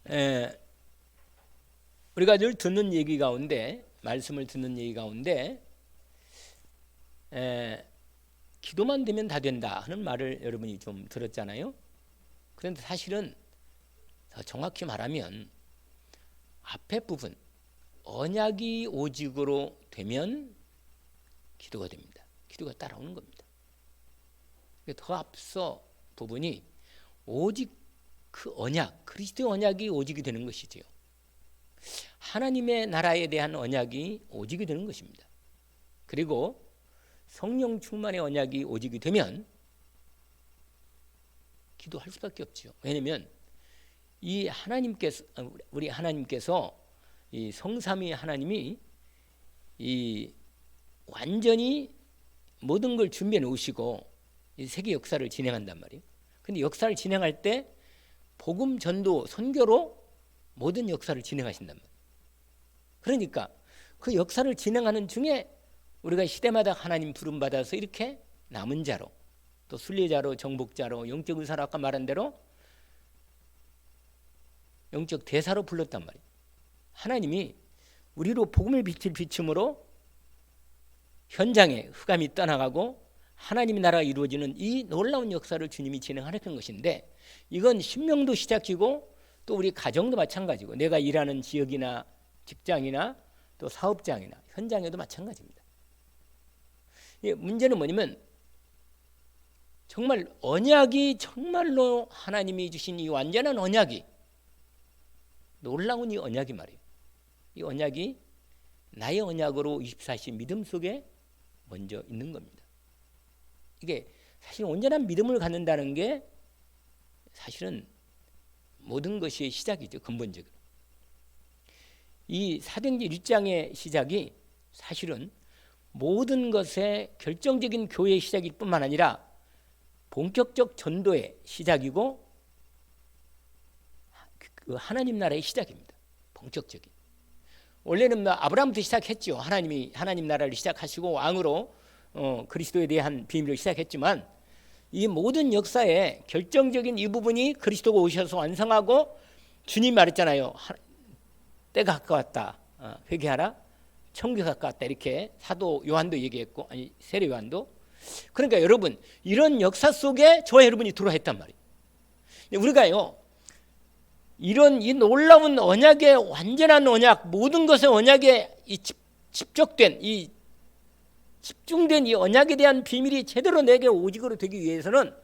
에, 우리가 늘 듣는 얘기 가운데, 말씀을 듣는 얘기 가운데 기도만 되면 다 된다 하는 말을 여러분이 좀 들었잖아요. 그런데 사실은 더 정확히 말하면 앞에 부분 언약이 오직으로 되면 기도가 됩니다. 기도가 따라오는 겁니다. 더 앞서 부분이 오직 그 언약, 그리스도의 언약이 오직이 되는 것이지요. 하나님의 나라에 대한 언약이 오직이 되는 것입니다. 그리고 성령 충만의 언약이 오직이 되면 기도할 수밖에 없죠. 왜냐하면 이 하나님께서, 우리 하나님께서 이 성삼위 하나님이 이 완전히 모든 걸 준비해 놓으시고 이 세계 역사를 진행한단 말이에요. 근데 역사를 진행할 때 복음 전도 선교로 모든 역사를 진행하신단 말이에요. 그러니까 그 역사를 진행하는 중에 우리가 시대마다 하나님 부름 받아서 이렇게 남은 자로, 또 순례자로, 정복자로, 영적 의사로 아까 말한 대로 영적 대사로 불렀단 말이에요. 하나님이 우리로 복음을 비칠 비춤으로 현장에 흑암이 떠나가고 하나님의 나라가 이루어지는 이 놀라운 역사를 주님이 진행하는 것인데, 이건 신명도 시작이고 또 우리 가정도 마찬가지고 내가 일하는 지역이나 직장이나 또 사업장이나 현장에도 마찬가지입니다. 문제는 뭐냐면 정말 언약이, 정말로 하나님이 주신 이 완전한 언약이, 놀라운 이 언약이 말이에요. 이 언약이 나의 언약으로 24시 믿음 속에 먼저 있는 겁니다. 이게 사실 온전한 믿음을 갖는다는 게 사실은 모든 것의 시작이죠. 근본적으로 이 사도행전 1장의 시작이 사실은 모든 것의 결정적인 교회의 시작일 뿐만 아니라 본격적 전도의 시작이고 그 하나님 나라의 시작입니다. 본격적인. 원래는 아브라함부터 시작했죠. 하나님이 하나님 나라를 시작하시고 왕으로 그리스도에 대한 비밀을 시작했지만 이 모든 역사의 결정적인 이 부분이 그리스도가 오셔서 완성하고, 주님이 말했잖아요. 때가 가까웠다. 회개하라. 천국이 가까웠다. 이렇게 사도 요한도 얘기했고, 아니 세례 요한도. 그러니까 여러분, 이런 역사 속에 저와 여러분이 들어와 있단 말이에요. 우리가요, 이런 이 놀라운 언약의 완전한 언약, 모든 것의 언약에 이 집적된, 이 집중된 이 언약에 대한 비밀이 제대로 내게 오직으로 되기 위해서는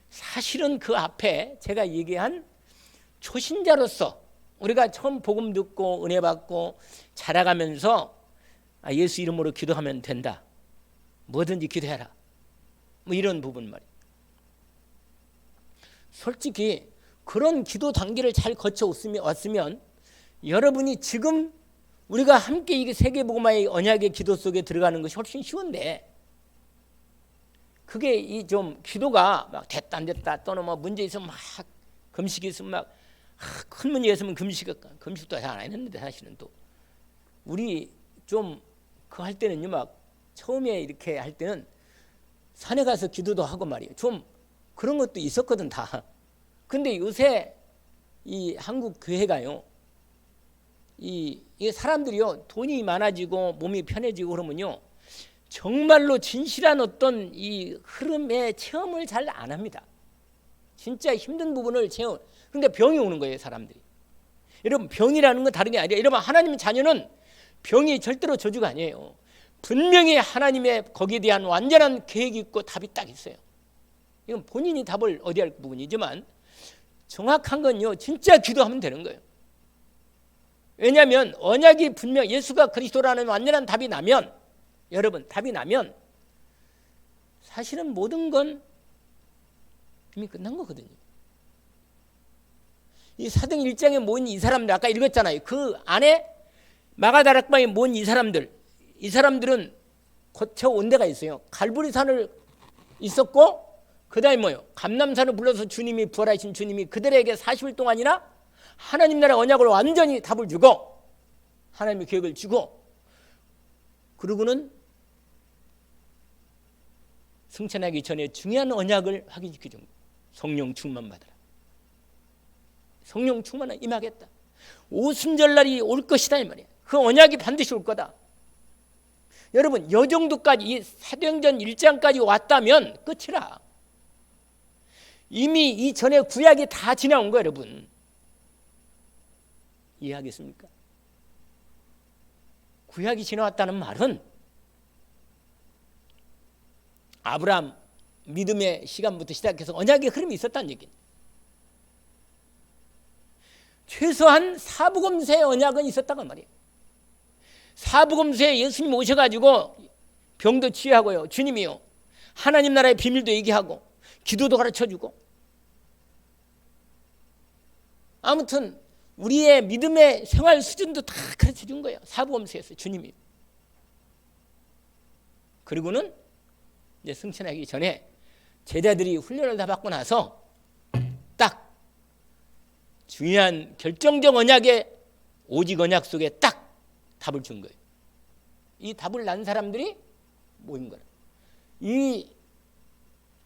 사실은 그 앞에 제가 얘기한 초신자로서 우리가 처음 복음 듣고 은혜 받고 자라가면서 예수 이름으로 기도하면 된다, 뭐든지 기도해라, 뭐 이런 부분 말이에요. 솔직히 그런 기도 단계를 잘 거쳐 왔으면 여러분이 지금 우리가 함께 이 세계복음화의 언약의 기도 속에 들어가는 것이 훨씬 쉬운데, 그게 이 좀 기도가 막 됐다 안 됐다, 또는 뭐 문제 있으면 막 금식이 있으면 막 큰 문제 있으면 금식도 잘 안 했는데, 사실은 또 우리 좀 그 할 때는요, 막 처음에 이렇게 할 때는 산에 가서 기도도 하고 말이에요. 좀 그런 것도 있었거든 다. 근데 요새 이 한국 교회가요, 이 사람들이요, 돈이 많아지고 몸이 편해지고 그러면요, 정말로 진실한 어떤 이 흐름의 체험을 잘 안 합니다. 진짜 힘든 부분을 체험. 그러니까 병이 오는 거예요, 사람들이. 여러분, 병이라는 건 다른 게 아니라, 여러분, 하나님의 자녀는 병이 절대로 저주가 아니에요. 분명히 하나님의 거기에 대한 완전한 계획이 있고 답이 딱 있어요. 이건 본인이 답을 얻어야 할 부분이지만 정확한 건요, 진짜 기도하면 되는 거예요. 왜냐하면 언약이 분명, 예수가 그리스도라는 완전한 답이 나면, 여러분, 답이 나면 사실은 모든 건 이미 끝난 거거든요. 이 사도행전 1장에 모인 이 사람들, 아까 읽었잖아요. 그 안에 마가다락방에 모인 이 사람들은 거쳐온 데가 있어요. 갈보리산을 있었고, 그 다음에 뭐요? 감람산을 불러서 주님이, 부활하신 주님이 그들에게 40일 동안이나 하나님 나라 언약을 완전히 답을 주고 하나님의 계획을 주고, 그러고는 승천하기 전에 중요한 언약을 확인시켜 준 거예요. 성령 충만 받으라. 성령 충만은 임하겠다. 오순절날이 올 것이다 이 말이야. 그 언약이 반드시 올 거다. 여러분 이 정도까지 이 사도행전 1장까지 왔다면 끝이라. 이미 이전에 구약이 다 지나온 거예요. 여러분 이해하겠습니까? 구약이 지나왔다는 말은 아브라함 믿음의 시간부터 시작해서 언약의 흐름이 있었다는 얘기입니다. 최소한 사부검수의 언약은 있었다고 말이에요. 사부검수에 예수님 오셔가지고 병도 치유하고요. 주님이요 하나님 나라의 비밀도 얘기하고 기도도 가르쳐주고 아무튼 우리의 믿음의 생활 수준도 다 가르쳐준 거예요. 사부검수에서 주님이. 그리고는 이제 승천하기 전에 제자들이 훈련을 다 받고 나서 딱 중요한 결정적 언약의 오직 언약 속에 딱 답을 준 거예요. 이 답을 난 사람들이 모인 거예요. 이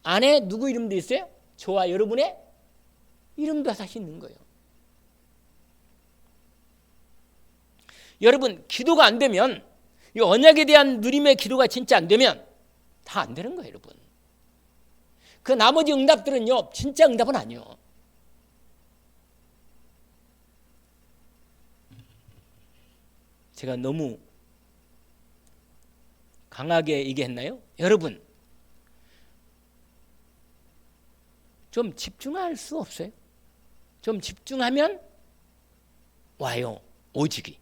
안에 누구 이름도 있어요? 저와 여러분의 이름도 다시 있는 거예요. 여러분 기도가 안 되면 이 언약에 대한 누림의 기도가 진짜 안 되면 다 안 되는 거예요. 여러분 그 나머지 응답들은요 진짜 응답은 아니에요. 제가 너무 강하게 얘기했나요? 여러분 좀 집중할 수 없어요? 좀 집중하면 와요. 오직이.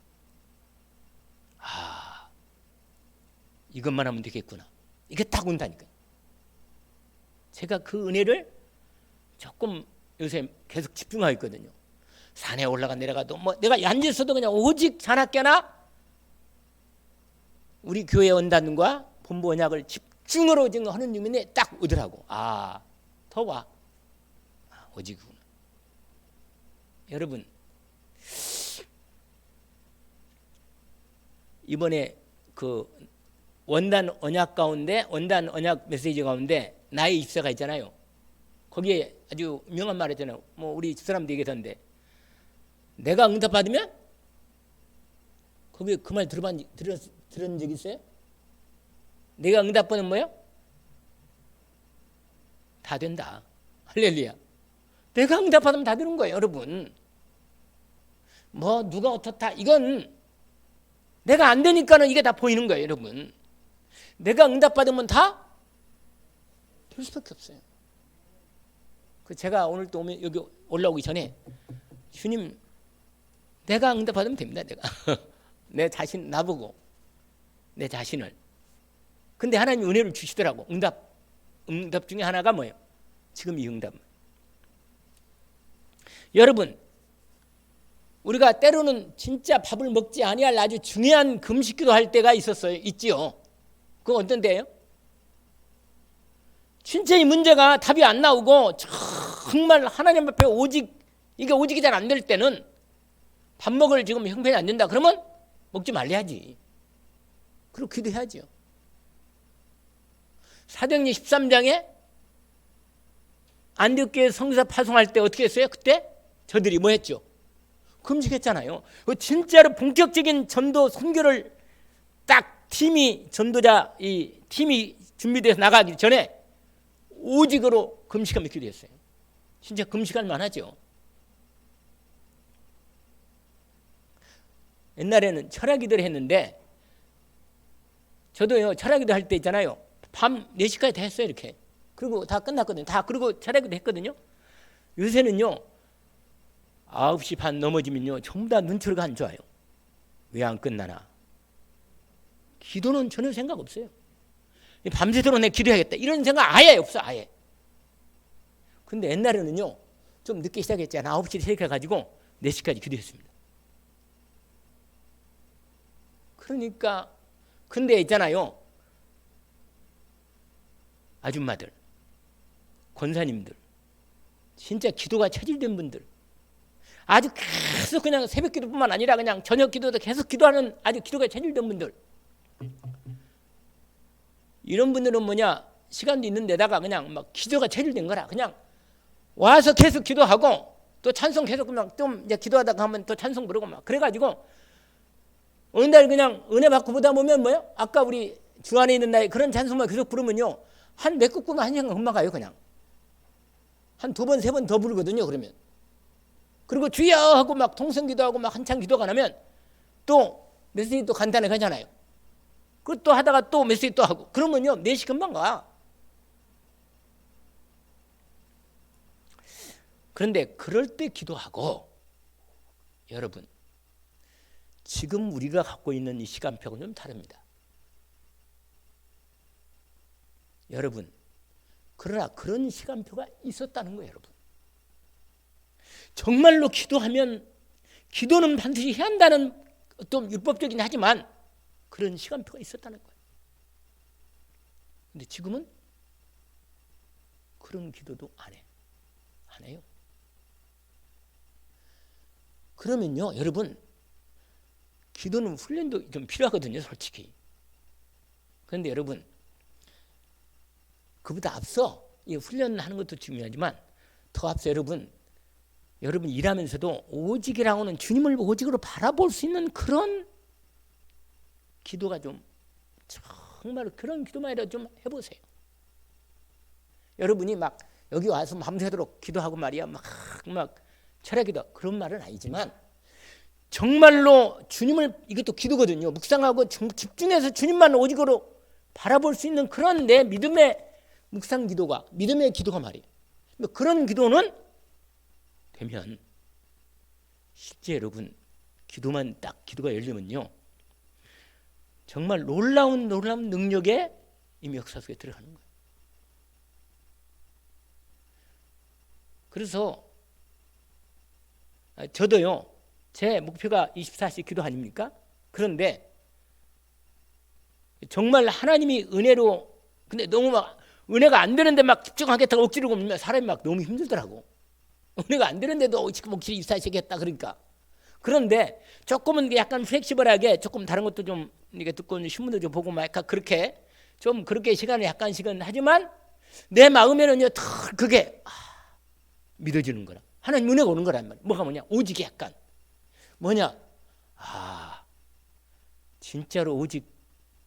이것만 하면 되겠구나. 이게 딱 온다니까요. 제가 그 은혜를 조금 요새 계속 집중하고 있거든요. 산에 올라가 내려가도 뭐 내가 앉아서도 그냥 오직 자나깨나 우리 교회 원단과 본부 언약을 집중으로 지금 하는 중인데 딱 오더라고. 더 와. 오직이구나. 여러분 이번에 그 원단 언약 가운데 원단 언약 메시지 가운데 나의 입사가 있잖아요. 거기에 아주 유명한 말 했잖아요. 뭐 우리 집사람도 얘기하던데 내가 응답받으면 거기 그 말 들은 적 있어요? 내가 응답받으면 뭐예요? 다 된다. 할렐루야. 내가 응답받으면 다 되는 거예요. 여러분 뭐 누가 어떻다 이건 내가 안 되니까는 이게 다 보이는 거예요. 여러분 내가 응답받으면 다 될 수밖에 없어요. 제가 오늘 또 여기 올라오기 전에 주님 내가 응답받으면 됩니다. 내가 내 자신 나보고 내 자신을. 근데 하나님 은혜를 주시더라고. 응답 중에 하나가 뭐예요? 지금 이 응답. 여러분 우리가 때로는 진짜 밥을 먹지 아니할 아주 중요한 금식기도 할 때가 있었어요. 있지요. 그건 어떤 때예요? 진짜 이 문제가 답이 안 나오고 정말 하나님 앞에 이게 오직이 잘 안 될 때는 밥 먹을 지금 형편이 안 된다. 그러면 먹지 말아야지. 그리고 기도해야죠. 사도행전 13장에 안디옥교회 성사 파송할 때 어떻게 했어요? 그때 저들이 뭐 했죠? 금식했잖아요. 진짜로 본격적인 전도 선교를 딱 팀이 준비돼서 나가기 전에 오직으로 금식하며 기도했어요. 진짜 금식할 만하죠. 옛날에는 철야기도를 했는데 저도요 철야기도 할 때 있잖아요. 밤 4시까지 다 했어요. 이렇게. 그리고 다 끝났거든요. 그리고 철야기도 했거든요. 요새는요 9시 반 넘어지면요 전부 다 눈초리가 안 좋아요. 왜 안 끝나나. 기도는 전혀 생각 없어요. 밤새도록 내가 기도해야겠다 이런 생각 아예 없어. 아예. 근데 옛날에는요 좀 늦게 시작했잖아요. 9시에 시작해가지고 4시까지 기도했습니다. 그러니까 근데 있잖아요 아줌마들 권사님들 진짜 기도가 체질된 분들 아주 계속 그냥 새벽 기도뿐만 아니라 그냥 저녁 기도도 계속 기도하는 아주 기도가 체질된 분들 이런 분들은 시간도 있는 데다가 그냥 막 기도가 체질된 거라 그냥 와서 계속 기도하고 또 찬송 계속 막 좀 이제 기도하다가 하면 또 찬송 부르고 막 그래가지고 어느 날 그냥 은혜 받고 보다 보면 뭐요? 아까 우리 주 안에 있는 나의 그런 찬송만 계속 부르면요 한 몇 곡구나 한 시간 금방 가요. 그냥 한 2번 3번 더 부르거든요. 그러면 그리고 주여 하고 막 통성기도 하고 막 한참 기도가 나면 또 메시지 또 간단하게 하잖아요. 그리고 또 하다가 또 메시지 또 하고 그러면요 4시 금방 가. 그런데 그럴 때 기도하고 여러분 지금 우리가 갖고 있는 이 시간표는 좀 다릅니다. 여러분 그러나 그런 시간표가 있었다는 거예요. 여러분 정말로 기도하면 기도는 반드시 해야 한다는 또 율법적이긴 하지만 그런 시간표가 있었다는 거예요. 근데 지금은 그런 기도도 안 해요. 그러면요 여러분 기도는 훈련도 좀 필요하거든요. 솔직히. 그런데 여러분 그보다 앞서 이 훈련하는 것도 중요하지만 더 앞서 여러분 일하면서도 오직이라고는 주님을 오직으로 바라볼 수 있는 그런 기도가 좀 정말 그런 기도만이라도 좀 해보세요. 여러분이 막 여기 와서 밤새도록 기도하고 말이야 막 철학기도 그런 말은 아니지만 정말로 주님을 이것도 기도거든요. 묵상하고 집중해서 주님만 오직으로 바라볼 수 있는 그런 내 믿음의 묵상 기도가 믿음의 기도가 말이에요. 그런 기도는 되면 실제 여러분 기도만 딱 기도가 열리면요 정말 놀라운 능력의 이미 역사 속에 들어가는 거예요. 그래서 저도요 제 목표가 24시 기도 아닙니까? 그런데 정말 하나님이 은혜로 근데 너무 막 은혜가 안 되는데 막 집중하겠다고 억지로 보면 사람이 막 너무 힘들더라고. 은혜가 안 되는데도 지금 목소리 24시 했다 그러니까. 그런데 조금은 약간 플렉시블하게 조금 다른 것도 좀 이렇게 듣고 신문도 좀 보고 막 약간 그렇게 좀 그렇게 시간을 약간씩은 하지만 내 마음에는요 더 그게 믿어지는 거라. 하나님 은혜가 오는 거란 말이야. 뭐가 뭐냐? 오직이 약간 뭐냐? 진짜로 오직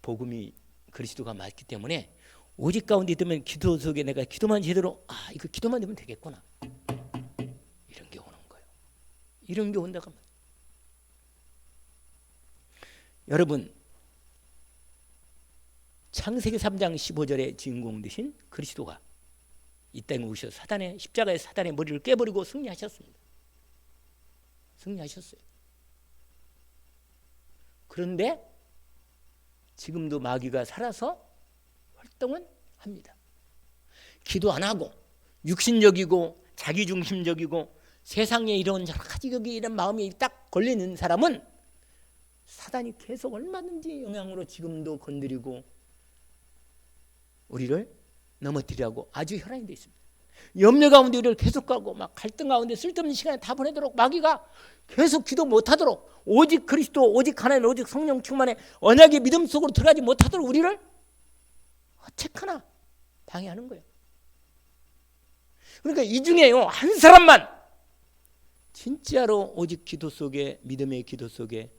복음이 그리스도가 맞기 때문에 오직 가운데 있으면 기도 속에 내가 기도만 제대로 이거 기도만 되면 되겠구나. 이런 게 오는 거예요. 이런 게 온다고 하면 여러분 창세기 3장 15절의 주인공 되신 그리스도가 이 땅에 오셔서 십자가의 사단의 머리를 깨버리고 승리하셨습니다. 승리하셨어요. 그런데 지금도 마귀가 살아서 활동은 합니다. 기도 안 하고 육신적이고 자기중심적이고 세상에 이런 여러 가지 이런 마음이 딱 걸리는 사람은 사단이 계속 얼마든지 영향으로 지금도 건드리고 우리를 넘어뜨리라고 아주 혈안이 되어 있습니다. 염려 가운데 우리를 계속 가고 막 갈등 가운데 쓸데없는 시간에 다 보내도록 마귀가 계속 기도 못하도록 오직 그리스도 오직 하나님 오직 성령 충만의 언약의 믿음 속으로 들어가지 못하도록 우리를 어쨌거나 방해하는 거예요. 그러니까 이 중에요 한 사람만 진짜로 오직 기도 속에 믿음의 기도 속에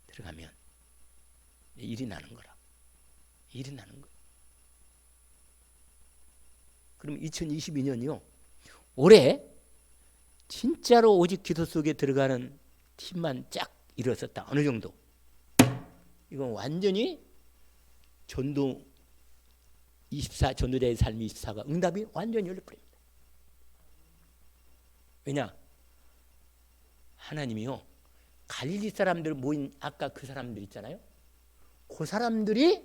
들어가면 일이 나는 거라. 일이 나는 거예요. 그럼 2022년이요 올해 진짜로 오직 기도 속에 들어가는 팀만 쫙 이루어졌다. 어느 정도? 이건 완전히 전도 24 전도자의 삶 24가 응답이 완전히 열려버립니다. 왜냐? 하나님이요 갈릴리 사람들 모인 아까 그 사람들 있잖아요. 그 사람들이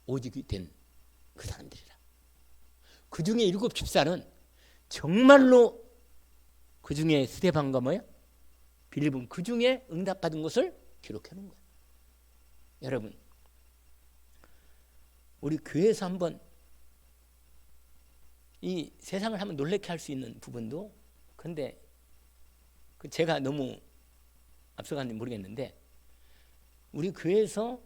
오직이 된 그 사람들이라. 그 중에 7 집사는 정말로 그 중에 스데반과 뭐야? 빌립은 그 중에 응답받은 것을 기록해 놓은 거예요. 여러분 우리 교회에서 한번 이 세상을 한번 놀래게 할 수 있는 부분도 근데 제가 너무 앞서갔는지 모르겠는데 우리 교회에서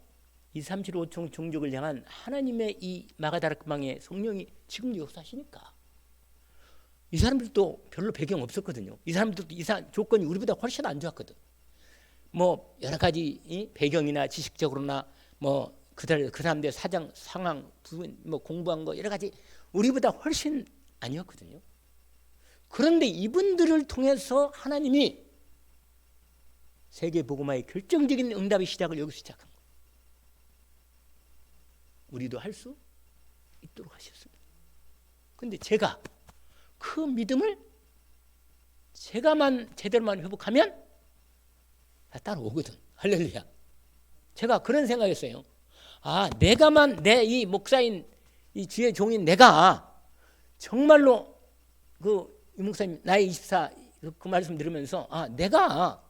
2, 3, 7, 5총 종족을 향한 하나님의 이 마가다락방의 성령이 지금도 역사하시니까 이 사람들도 별로 배경 없었거든요. 이 사람들도 이상 조건이 우리보다 훨씬 안 좋았거든. 뭐 여러 가지 배경이나 지식적으로나 뭐 그 사람들의 사장 상황 뭐 공부한 거 여러 가지 우리보다 훨씬 아니었거든요. 그런데 이분들을 통해서 하나님이 세계 복음화의 결정적인 응답의 시작을 여기서 시작한 거예요. 우리도 할 수 있도록 하셨습니다. 그런데 제가 그 믿음을 제가만 제대로만 회복하면 다 따라오거든. 할렐루야. 제가 그런 생각했어요. 내가만 내 이 목사인 이 주의 종인 내가 정말로 이 목사님 나의 24 그 말씀 들으면서 내가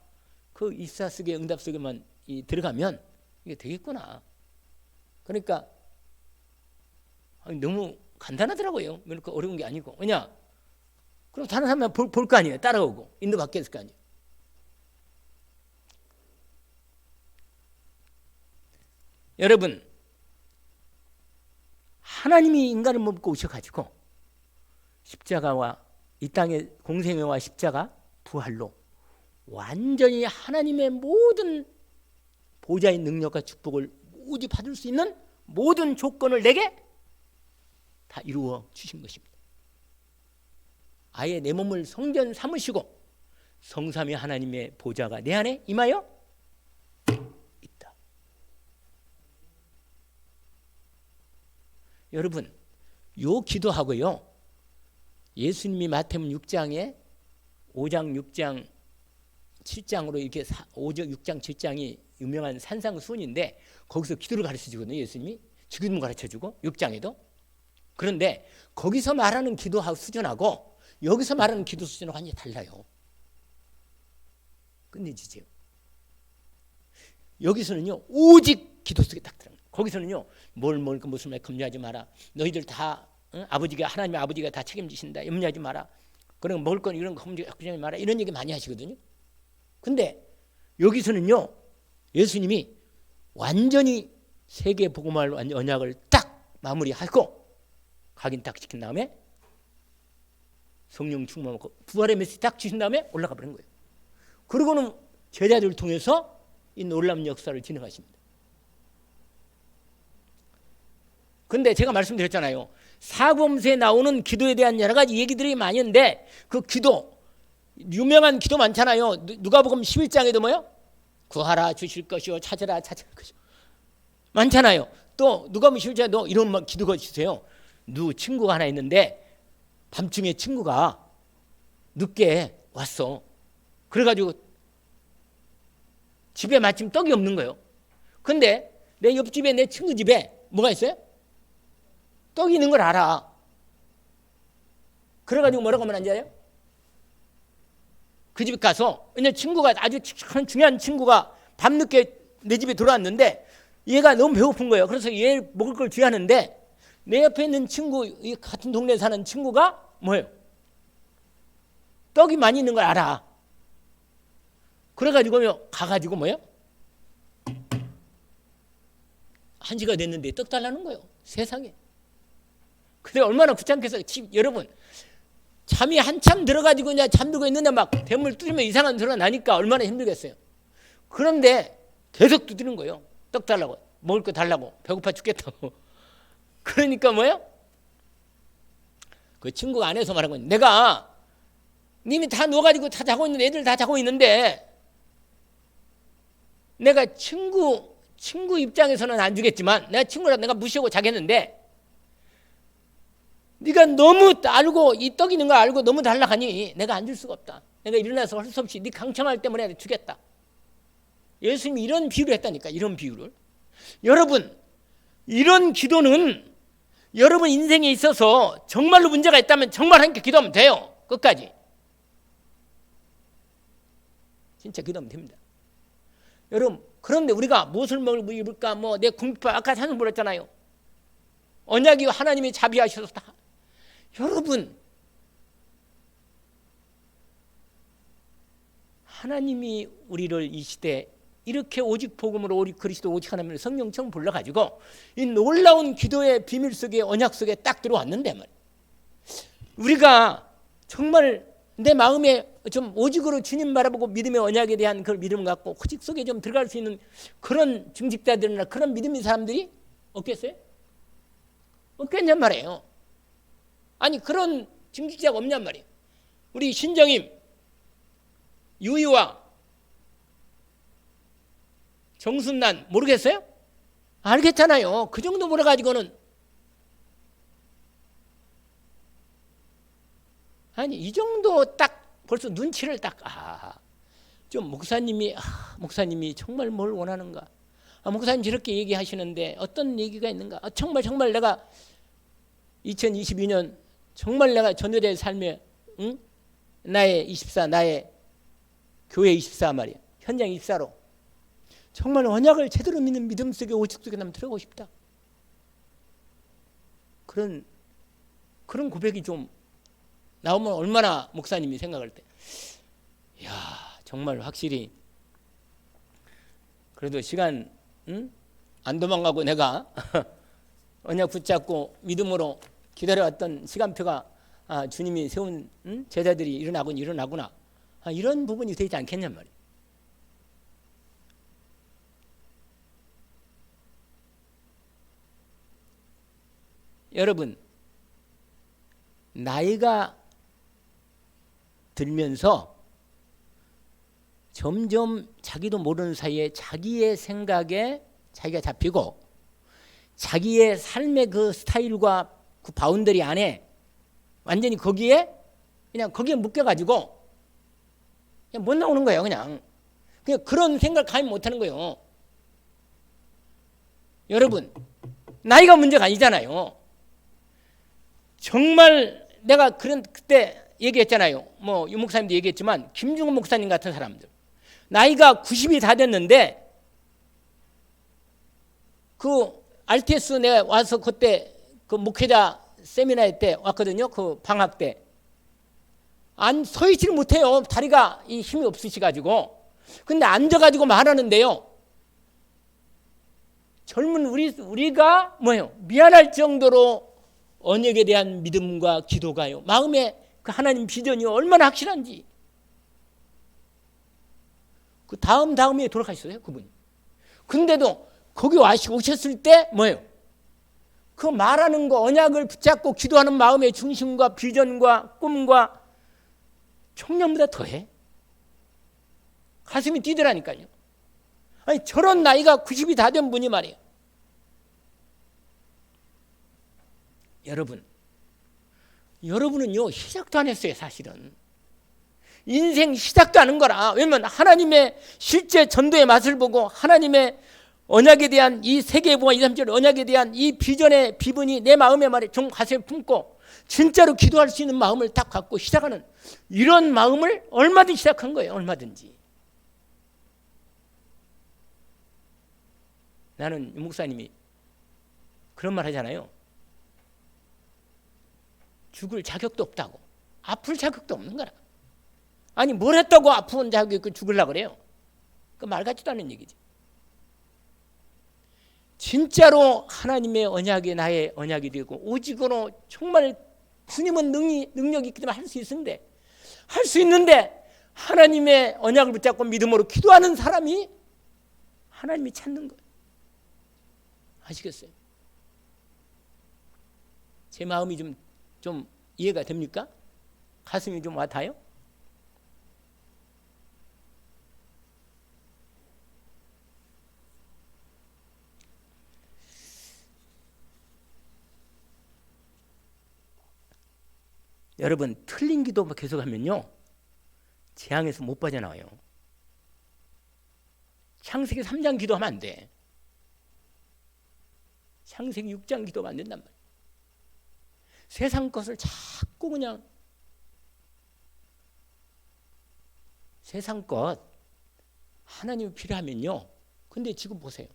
그 24 속의 응답 속에만 들어가면 이게 되겠구나. 그러니까 너무 간단하더라고요. 그러니까 어려운 게 아니고. 왜냐? 그럼 다른 사람은 볼 거 아니에요. 따라오고 인도받게 했을 거 아니에요. 여러분, 하나님이 인간을 먹고 오셔가지고 십자가와 이 땅의 공생애와 십자가 부활로 완전히 하나님의 모든 보좌의 능력과 축복을 모두 받을 수 있는 모든 조건을 내게 다 이루어 주신 것입니다. 아예 내 몸을 성전 삼으시고 성삼위 하나님의 보좌가 내 안에 임하여 있다. 여러분, 요 기도하고요, 예수님이 마태복음 6장에 5장, 6장, 7장으로 이렇게 5장, 6장, 7장이 유명한 산상수훈인데 거기서 기도를 가르쳐주거든요. 예수님이 기도를 가르쳐주고 6장에도. 그런데 거기서 말하는 기도 수준하고 여기서 말하는 기도 수준은 완전히 달라요. 끝내주세요. 여기서는요 오직 기도 속에 딱 들어가요. 거기서는요 무슨 말 염려하지 마라. 너희들 다 아버지가 하나님의 아버지가 다 책임지신다. 염려하지 마라. 그런 먹을 건 이런 거 걱정하지 마라. 이런 얘기 많이 하시거든요. 근데 여기서는요 예수님이 완전히 세계 복음화의 언약을 딱 마무리하고 각인 딱 시킨 다음에 성령 충만하고 부활의 메시지 딱 주신 다음에 올라가 버린 거예요. 그리고는 제자들을 통해서 이 놀라운 역사를 진행하십니다. 근데 제가 말씀드렸잖아요. 사범서에 나오는 기도에 대한 여러 가지 얘기들이 많은데 그 기도 유명한 기도 많잖아요. 누가복음 11장에도 뭐요? 구하라 주실 것이요 찾으라 찾을 것이요 많잖아요. 또 누가복음 11장에도 이런 기도가 있으세요. 친구가 하나 있는데 밤중에 친구가 늦게 왔어. 그래가지고 집에 마침 떡이 없는 거예요. 근데 내 옆집에 내 친구 집에 뭐가 있어요? 떡이 있는 걸 알아. 그래가지고 뭐라고 하면 안 돼요? 그 집에 가서, 왜냐면 친구가 아주 중요한 친구가 밤늦게 내 집에 들어왔는데 얘가 너무 배고픈 거예요. 그래서 얘 먹을 걸 줘야 하는데 내 옆에 있는 친구, 같은 동네에 사는 친구가 뭐예요? 떡이 많이 있는 걸 알아. 그래가지고 가가지고 뭐예요? 1시가 됐는데 떡 달라는 거예요. 세상에. 근데 얼마나 귀찮겠어. 여러분, 잠이 한참 들어가지고 그냥 잠들고 있는데 막 대문을 두드리면 이상한 소리가 나니까 얼마나 힘들겠어요. 그런데 계속 두드리는 거예요. 떡 달라고, 먹을 거 달라고, 배고파 죽겠다고. 그러니까 뭐예요? 그 친구가 안에서 말한 거예요. 내가 님이 다 누워가지고 다 자고 있는데 애들 다 자고 있는데 내가 친구 입장에서는 안 주겠지만 내가 친구라 내가 무시하고 자겠는데 네가 너무 알고 이 떡 있는 거 알고 너무 달라하니 내가 안 줄 수가 없다. 내가 일어나서 할 수 없이 네 강청할 때문에 주겠다. 예수님이 이런 비유를 했다니까. 이런 비유를. 여러분, 이런 기도는 여러분 인생에 있어서 정말로 문제가 있다면 정말 함께 기도하면 돼요. 끝까지. 진짜 기도하면 됩니다. 여러분, 그런데 우리가 무엇을 먹을 입을까? 내 궁핍 아까 찬송 불렀잖아요. 언약이 하나님이 자비하셔서 다. 여러분, 하나님이 우리를 이 시대에 이렇게 오직 복음으로 오직 그리스도 오직 하나님을 성령처럼 불러가지고 이 놀라운 기도의 비밀 속에 언약 속에 딱 들어왔는데 말이에요. 우리가 정말 내 마음에 좀 오직으로 주님 바라보고 믿음의 언약에 대한 그 믿음을 갖고 호직 속에 좀 들어갈 수 있는 그런 중직자들이나 그런 믿음의 사람들이 없겠어요? 없겠냔 말이에요. 아니 그런 중직자가 없냔 말이에요. 우리 신정임, 유희와 정순난 모르겠어요? 알겠잖아요. 그 정도 몰아가지고는 아니 이 정도 딱 벌써 눈치를 딱 좀 목사님이 정말 뭘 원하는가? 목사님 저렇게 얘기하시는데 어떤 얘기가 있는가? 정말 내가 2022년 정말 내가 전도자의 삶에 나의 24 나의 교회 24 말이야. 현장 24로 정말 언약을 제대로 믿는 믿음 속에 오직 속에 나면 들어가고 싶다. 그런 고백이 좀 나오면 얼마나 목사님이 생각할 때 이야 정말 확실히 그래도 시간 안 도망가고 내가 언약 붙잡고 믿음으로 기다려왔던 시간표가 주님이 세운 제자들이 일어나구나 이런 부분이 되지 않겠냔 말이에요. 여러분 나이가 들면서 점점 자기도 모르는 사이에 자기의 생각에 자기가 잡히고 자기의 삶의 그 스타일과 그 바운더리 안에 완전히 거기에 묶여가지고 그냥 못 나오는 거예요. 그냥 그런 생각 감히 못하는 거예요. 여러분 나이가 문제가 아니잖아요. 정말 내가 그때 얘기했잖아요. 유 목사님도 얘기했지만 김중훈 목사님 같은 사람들 나이가 90이 다 됐는데 그 RTS 내가 와서 그때 그 목회자 세미나에 때 왔거든요. 그 방학 때 안 서 있지를 못해요. 다리가 이 힘이 없으시가지고 근데 앉아가지고 말하는데요. 젊은 우리가 미안할 정도로 언약에 대한 믿음과 기도가요. 마음에 그 하나님 비전이 얼마나 확실한지. 그 다음에 돌아가셨어요, 그분이. 근데도 거기 오셨을 때 그 말하는 거 언약을 붙잡고 기도하는 마음의 중심과 비전과 꿈과 청년보다 더해. 가슴이 뛰더라니까요. 아니 저런 나이가 90이 다 된 분이 말이에요. 여러분은요 시작도 안 했어요. 사실은 인생 시작도 안 한 거라. 왜냐면 하나님의 실제 전도의 맛을 보고 하나님의 언약에 대한 이 세계의 부와 2, 3절 언약에 대한 이 비전의 비분이 내 마음에 좀 가슴에 품고 진짜로 기도할 수 있는 마음을 딱 갖고 시작하는 이런 마음을 얼마든지 시작한 거예요. 얼마든지. 나는 유 목사님이 그런 말 하잖아요. 죽을 자격도 없다고. 아플 자격도 없는 거라. 아니 뭘 했다고 아픈 자격이 죽으려고 그래요. 그 말 같지도 않은 얘기지. 진짜로 하나님의 언약이 나의 언약이 되고 오직으로 정말 주님은 능력이 있기 때문에 할 수 있는데 하나님의 언약을 붙잡고 믿음으로 기도하는 사람이 하나님이 찾는 거예요. 아시겠어요? 제 마음이 좀 이해가 됩니까? 가슴이 좀 와닿아요? 여러분 틀린 기도 계속하면요 재앙에서 못 빠져나와요. 창세기 3장 기도하면 안 돼. 창세기 6장 기도하면 안 된단 말이에요. 세상 것을 자꾸 그냥 세상 것 하나님이 필요하면요. 근데 지금 보세요.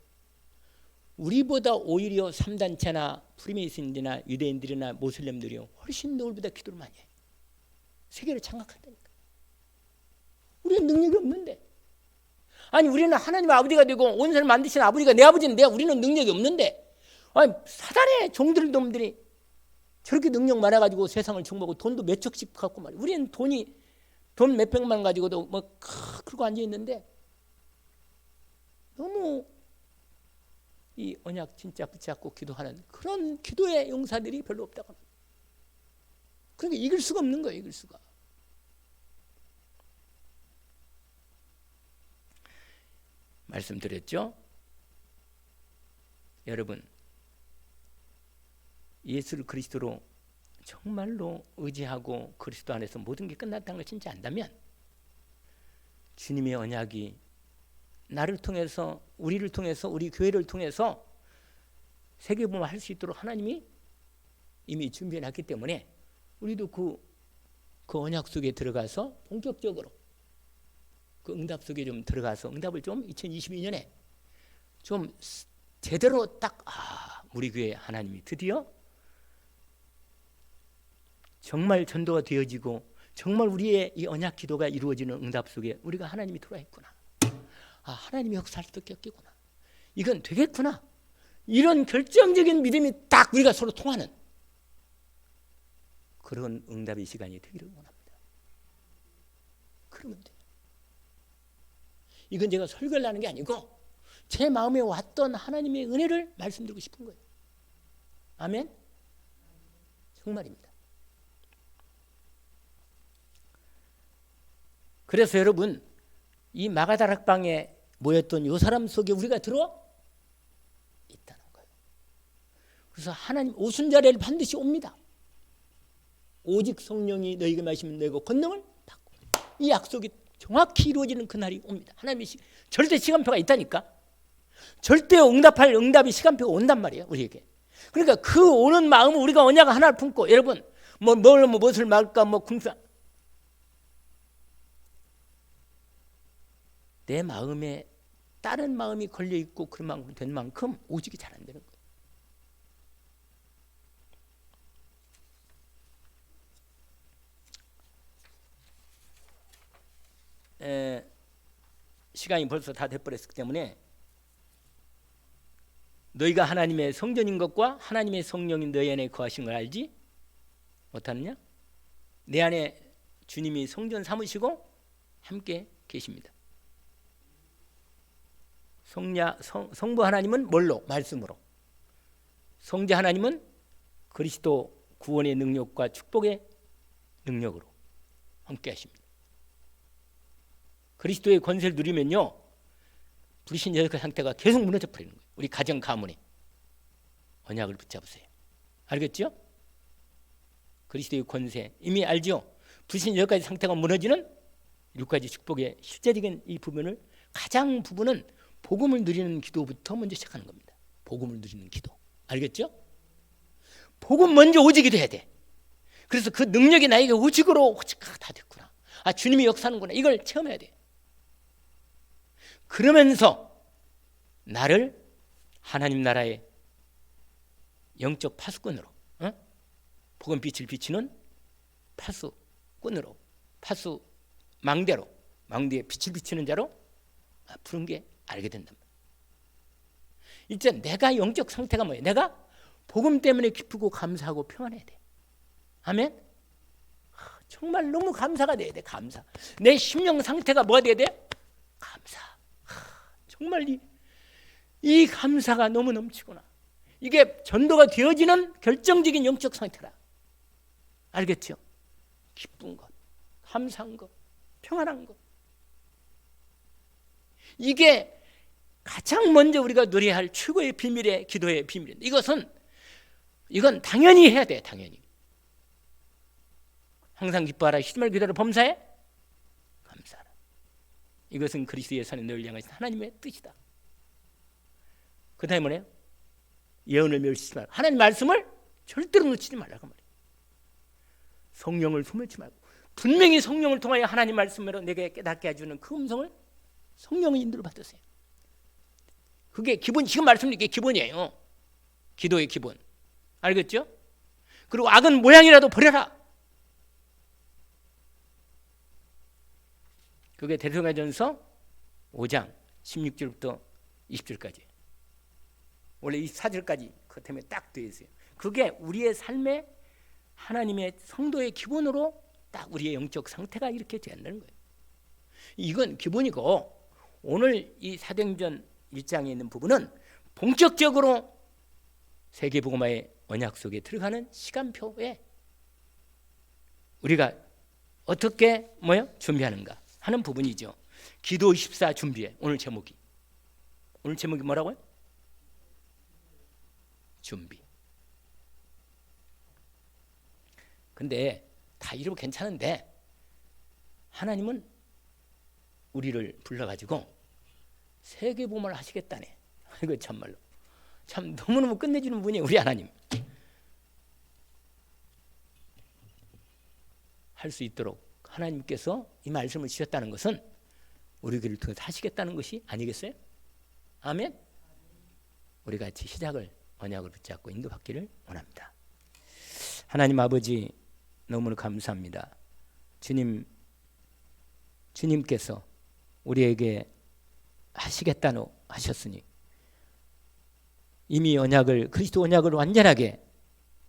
우리보다 오히려 3단체나 프리메이슨들이나 유대인들이나 모슬렘들이요 훨씬 더 우리보다 기도를 많이 해요. 세계를 장악한다니까. 우리는 능력이 없는데. 아니 우리는 하나님 아버지가 되고 온 세상을 만드신 아버지가 내 아버지인데 우리는 능력이 없는데. 아니 사단의 종들놈들이 저렇게 능력 많아가지고 세상을 정복하고 돈도 몇 척씩 갖고 말이야. 우리는 돈 몇백만 가지고도 뭐 그러고 앉아 있는데 너무 이 언약 진짜 붙잡고 기도하는 그런 기도의 용사들이 별로 없다고 합니다. 그러니까 이길 수가 없는 거예요. 이길 수가. 말씀드렸죠? 여러분, 예수를 그리스도로 정말로 의지하고 그리스도 안에서 모든 게 끝났다는 걸 진짜 안다면 주님의 언약이 나를 통해서, 우리를 통해서, 우리 교회를 통해서 세계복음을 할 수 있도록 하나님이 이미 준비해놨기 때문에 우리도 그 언약 속에 들어가서 본격적으로 그 응답 속에 좀 들어가서 응답을 좀 2022년에 좀 제대로 딱 우리 교회 하나님이 드디어 정말 전도가 되어지고 정말 우리의 이 언약 기도가 이루어지는 응답 속에 우리가 하나님이 들어와 있구나. 하나님이 역사할 수 있겠구나. 이건 되겠구나. 이런 결정적인 믿음이 딱 우리가 서로 통하는 그런 응답의 시간이 되기를 원합니다. 그러면 돼요. 이건 제가 설교를 하는 게 아니고 제 마음에 왔던 하나님의 은혜를 말씀드리고 싶은 거예요. 아멘? 정말입니다. 그래서 여러분, 이 마가다락방에 모였던 이 사람 속에 우리가 들어 있다는 거예요. 그래서 하나님 오순절에는 반드시 옵니다. 오직 성령이 너희에게 마시면 너희가 권능을 받고, 이 약속이 정확히 이루어지는 그날이 옵니다. 하나님의 절대 시간표가 있다니까. 절대 응답이 시간표가 온단 말이에요, 우리에게. 그러니까 그 오는 마음을 우리가 언약 하나를 품고, 여러분 무엇을 말까 궁상, 내 마음에 다른 마음이 걸려 있고 그런 마음 된 만큼 오직이 잘 안 되는 거예요. 시간이 벌써 다 돼버렸기 때문에 너희가 하나님의 성전인 것과 하나님의 성령인 너희 안에 거하신 걸 알지 못하느냐? 내 안에 주님이 성전 삼으시고 함께 계십니다. 성부 하나님은 뭘로? 말씀으로. 성자 하나님은 그리스도 구원의 능력과 축복의 능력으로 함께 하십니다. 그리스도의 권세를 누리면요, 불신 여섯 상태가 계속 무너져 버리는 거예요. 우리 가정 가문에 언약을 붙잡으세요. 알겠죠? 그리스도의 권세 이미 알죠? 불신 여섯 가지 상태가 무너지는 6가지 축복의 실제적인 이 부분을, 가장 부분은 복음을 누리는 기도부터 먼저 시작하는 겁니다. 복음을 누리는 기도. 알겠죠? 복음 먼저 오직이 돼야 돼. 그래서 그 능력이 나에게 오직으로 다 됐구나. 주님이 역사하는구나. 이걸 체험해야 돼. 그러면서 나를 하나님 나라의 영적 파수꾼으로, 복음 빛을 비치는 파수꾼으로, 파수 망대로, 망대에 빛을 비치는 자로 부른 게 알게 된단 말이에요. 이제 내가 영적 상태가 뭐예요? 내가 복음 때문에 기쁘고 감사하고 평안해야 돼. 아멘? 정말 너무 감사가 돼야 돼. 감사. 내 심령 상태가 뭐가 돼야 돼? 감사. 정말 이 감사가 너무 넘치구나. 이게 전도가 되어지는 결정적인 영적 상태라. 알겠죠? 기쁜 것, 감사한 것, 평안한 것. 이게 가장 먼저 우리가 누려야 할 최고의 비밀의 기도의 비밀인데, 이건 당연히 해야 돼. 당연히. 항상 기뻐하라, 쉬지 말고 기도하라, 범사에 감사하라. 이것은 그리스도의 산에 너희를 향하신 하나님의 뜻이다. 그 다음에 뭐래요? 예언을 멸시하지 말고, 하나님 말씀을 절대로 놓치지 말라고 말이에요. 성령을 소멸치 말고, 분명히 성령을 통하여 하나님 말씀으로 내게 깨닫게 해주는 그 음성을 성령의 인도를 받으세요. 그게 기본, 지금 말씀드린 게 기본이에요. 기도의 기본. 알겠죠? 그리고 악은 모양이라도 버려라. 그게 데살로니가전서 5장 16절부터 20절까지. 원래 24절까지 그 때문에 딱 되어 있어요. 그게 우리의 삶의 하나님의 성도의 기본으로 딱 우리의 영적 상태가 이렇게 된다는 거예요. 이건 기본이고, 오늘 이 사도행전 1장에 있는 부분은 본격적으로 세계복음화의 언약 속에 들어가는 시간표에 우리가 어떻게 준비하는가 하는 부분이죠. 기도 24 준비해. 오늘 제목이 뭐라고요? 준비. 근데 다 이러고 괜찮은데 하나님은 우리를 불러가지고 세계복음을 하시겠다네. 이거 참말로 참 너무너무 끝내주는 분이 우리 하나님. 할 수 있도록 하나님께서 이 말씀을 주셨다는 것은 우리 교회를 통해서 하시겠다는 것이 아니겠어요? 아멘. 우리 같이 시작을 언약을 붙잡고 인도받기를 원합니다. 하나님 아버지, 너무나 감사합니다. 주님께서 우리에게 하시겠다고 하셨으니 이미 그리스도 언약을 완전하게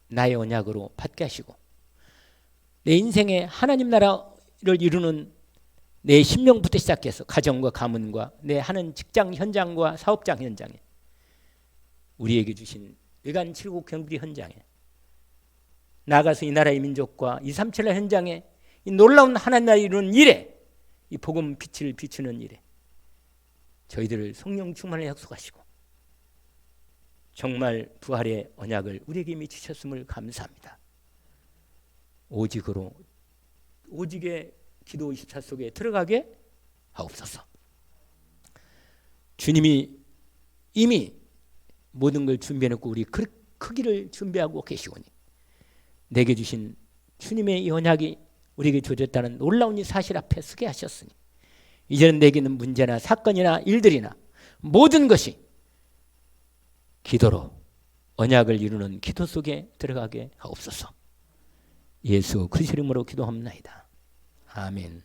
나의 언약으로 받게 하시고, 내 인생에 하나님 나라를 이루는 내 심령부터 시작해서 가정과 가문과 내 하는 직장 현장과 사업장 현장에, 우리에게 주신 외관 7국 경비 현장에, 나아가서 이 나라의 민족과 237라 현장에 이 놀라운 하나님 나라를 이루는 일에, 이 복음 빛을 비추는 일에 저희들을 성령 충만을 약속하시고 정말 부활의 언약을 우리에게 이미 주셨음을 감사합니다. 오직의 기도 24 속에 들어가게 하옵소서. 주님이 이미 모든 걸 준비해놓고 우리 크기를 준비하고 계시오니, 내게 주신 주님의 이 언약이 우리에게 주어졌다는 놀라운 이 사실 앞에 서게 하셨으니, 이제는 내게는 문제나 사건이나 일들이나 모든 것이 기도로 언약을 이루는 기도 속에 들어가게 하옵소서. 예수 그리스도 이름으로 기도합나이다. 아멘.